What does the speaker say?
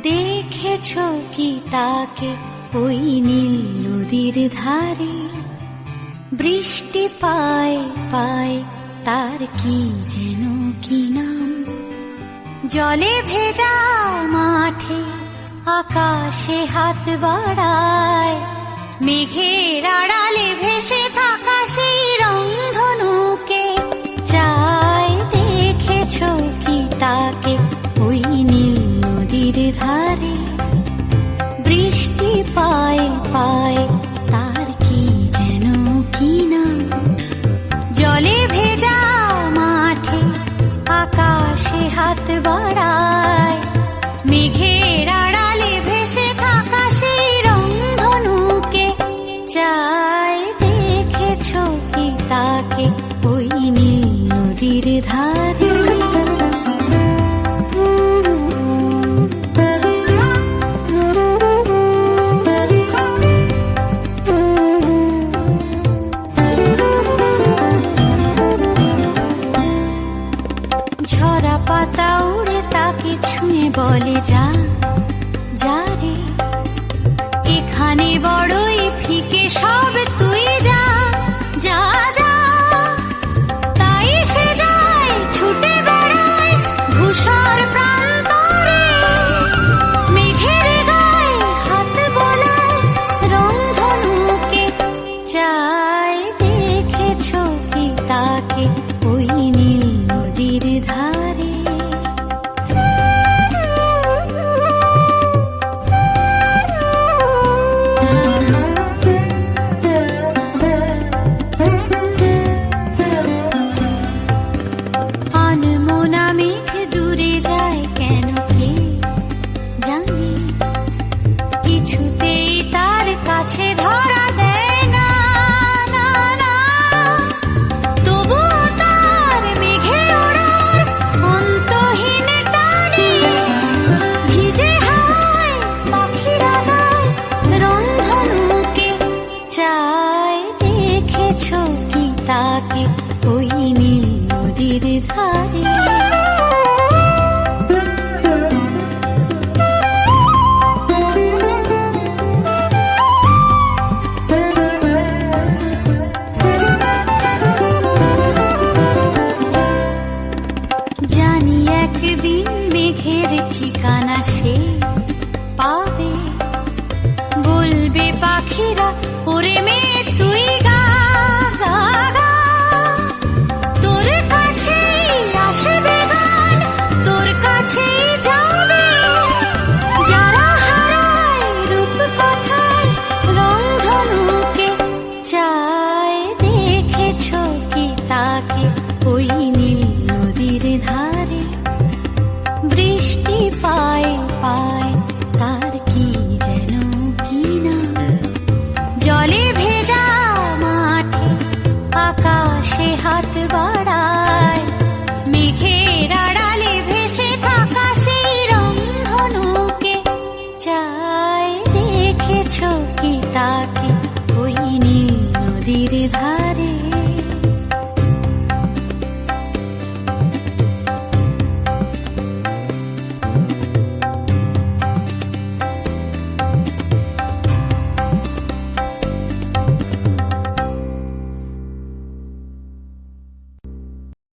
দেখেছো কি তাকে ওই নীল নদীর ধারে? বৃষ্টি পায় পায় তার কি যেন কি নাম। জলে ভেজা মাঠে আকাশে হাত বাড়ায়, মেঘের আড়ালে ভেসে থাকা সেই রংধনুকে চায়। দেখেছো কি তাকে ওই নীল নদীর ধারে? বৃষ্টি পায় পায় তার কি যেন কি নাম। জলে ভেজা মাঠে আকাশে হাত বাড়ায়, মেঘের আড়ালে ভেসে থাকা সেই রংধনুকে চায়। দেখেছো কি তাকে ওই নীল নদীর ধারে? ঝরা পাতা উড়ে তাকে ছুঁয়ে বলে যা যা রে, এখানে বড়ই ফিকে সব, তুই যা যা যা। তাই সে যায় ছুটে বেড়ায় ধূসর প্রান্তরে, মেঘের গায়ে হাত বোলায় রংধনুকে চায়। দেখেছো কি তাকে ওই নীল নদীর ধারে? আনমনা মেঘ দূরে যায় কেন কে জানে, কিছুতেই তার কাছে ধরা দেয় না না না। তবুও তার মেঘে ওড়ার অন্তহীন টানে, ভিজে হাওয়ায় পাখিরা গায় রংধনুকে চায়। দেখেছো কি তাকে ওই নীল নদীর ধারে? জানি একদিন মেঘের ঠিকানা সে পাবে, বলবে পাখিরা ওরে মেয়ে তুই গা গা গা। তোর কাছেই আসবে গান, তোর কাছেই যাবে, যারা হারায় রূপ কথায় রংধনুকে চায়। দেখেছো কি তাকে ওই নীল নদীর ধারে? বৃষ্টি পায় পায় তার কি যেন কি নাম। জলে ভেজা মাঠে আকাশে হাত বাড়ায়,